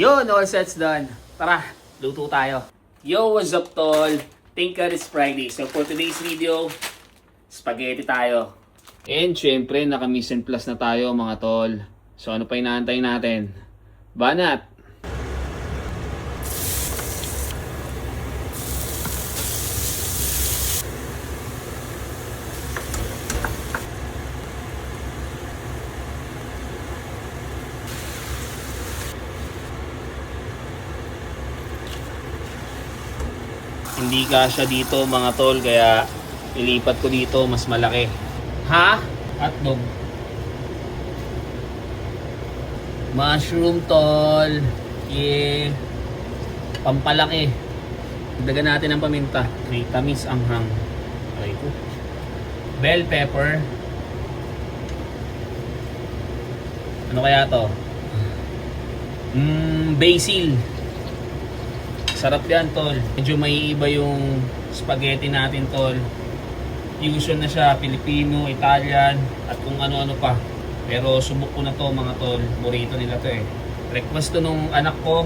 Yun, all sets done. Tara, luto tayo. Yo, what's up tol? Thank God it's Friday. So for today's video, spaghetti tayo. And syempre, naka-mise en place na tayo mga tol. So ano pa inaantay natin? Banat! Hindi kasya dito mga tol, kaya ilipat ko dito mas malaki. Ha? Hotdog. Mushroom tol. Yeah. Pampalaki. Dagdagan natin ng paminta. May tamis anghang. Okay ko. Bell pepper. Ano kaya to? Basil. Sarap yan tol. Medyo may iba yung spaghetti natin tol. Fusion na siya, Filipino, Italian, at kung ano-ano pa. Pero subok ko na to mga tol. Burrito nila to eh. Request to nung anak ko.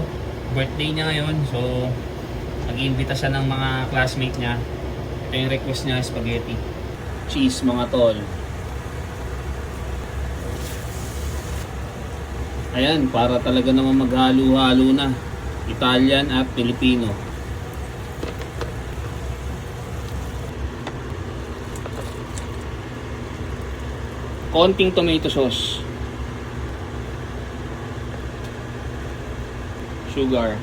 Birthday niya ngayon. So, nag-iimbita siya ng mga classmate niya. Ito yung request niya, spaghetti. Cheese mga tol. Ayan, para talaga naman maghalo-halo na. Italian at Filipino. Konting tomato sauce. Sugar.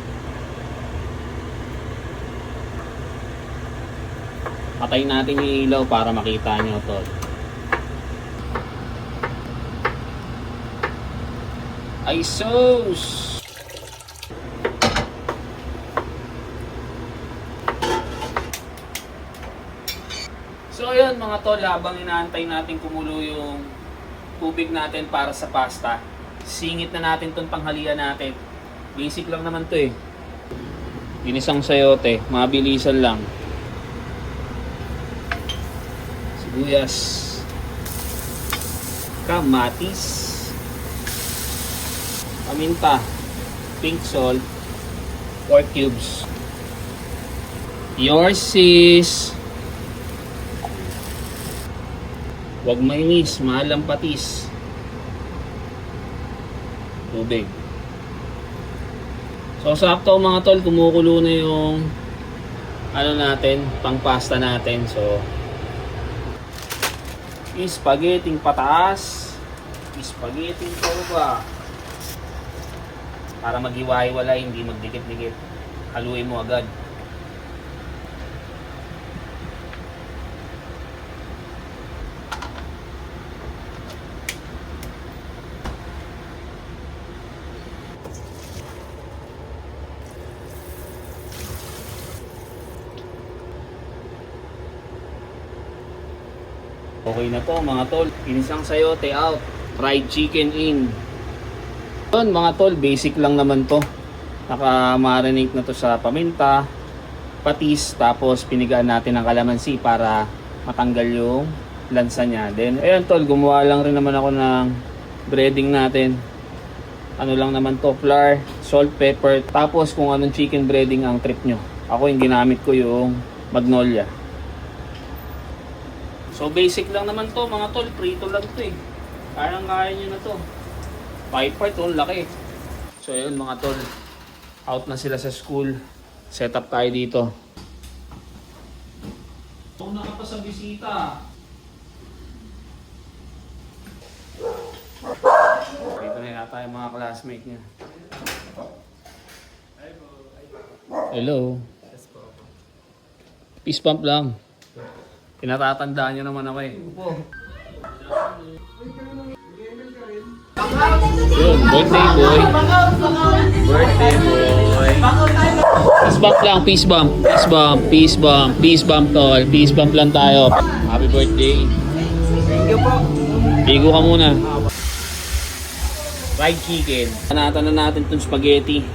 Patayin natin yung ilaw para makita nyo to. Ay sauce! So ayun mga tol, habang inaantay natin kumulo yung tubig natin para sa pasta, singit na natin itong panghalian natin. Basic lang naman to eh. Ginisang sayote, mabilisan lang. Sibuyas, kamatis, paminta, pink salt, pork cubes. Yours sis. Huwag mainis, mahal ang patis. Tubig. So sakto mga tol, kumukulo na yung ano natin, pang pasta natin. So spaghetti pataas, spaghetti pababa. Para maghiwa-hiwalay, hindi magdikit-dikit. Haluin mo agad. Okay na to mga tol. Inisang sayote out. Fried chicken in. Yun mga tol, basic lang naman to. Naka-marinate na to sa paminta, patis, tapos pinigaan natin ng kalamansi para matanggal yung lansa niya. Then ayun tol, gumawa lang rin naman ako ng breading natin. Ano lang naman to, flour, salt, pepper, tapos kung anong chicken breading ang trip nyo. Ako yung ginamit ko yung Magnolia. So basic lang naman to mga tol, prito lang to eh. Parang kaya nyo na to. 5 part, laki. So ayun mga tol, out na sila sa school. Set up tayo dito. Kung na ka pa sa bisita. Dito na yata yung mga classmate niya. Hello. Peace pump lang. Pinatatandaan nyo naman ako eh. Yun, birthday boy. Birthday boy. Peace bump lang, peace bump. Peace bump, peace bump. Peace bump tol. Peace bump lang tayo. Happy birthday. Thank you po. Bigo ka muna. Fried chicken. Panatan na natin itong spaghetti.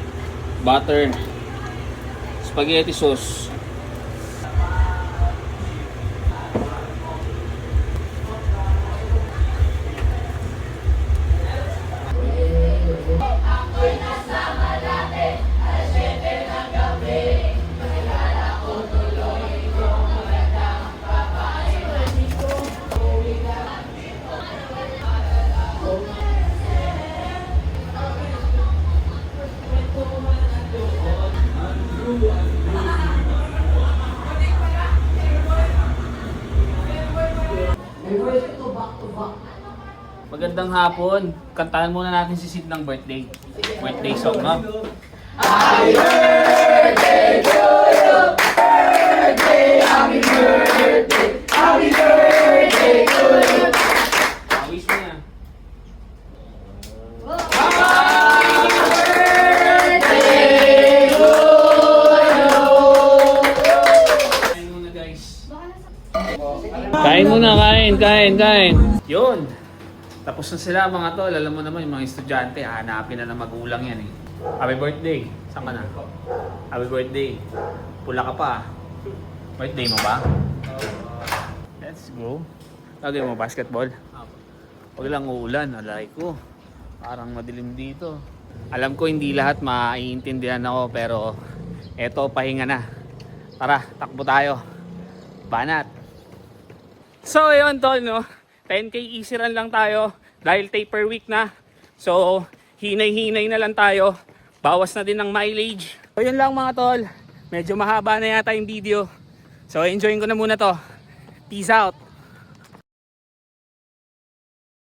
Butter. Spaghetti sauce. Magandang hapon. Kantahan muna natin si Sid ng birthday. Birthday song, no? Wish mo na. Kain muna, guys. Kain muna, kain. Yun. Tapos na sila mga tol. Alam mo naman yung mga estudyante, hanapin na ng magulang yan eh. Happy birthday. Saan ka na? Happy birthday. Pula ka pa. Birthday mo ba? Let's go. Lagay mo basketball? Huwag lang uulan. Alay ko. Parang madilim dito. Alam ko hindi lahat maiintindihan ako pero eto pahinga na. Tara, takbo tayo. Banat. So yun tol no. 10k easy run lang tayo dahil taper week na. So hinay-hinay na lang tayo. Bawas na din ng mileage. So yun lang mga tol. Medyo mahaba na yata yung video. So enjoyin ko na muna to. Peace out.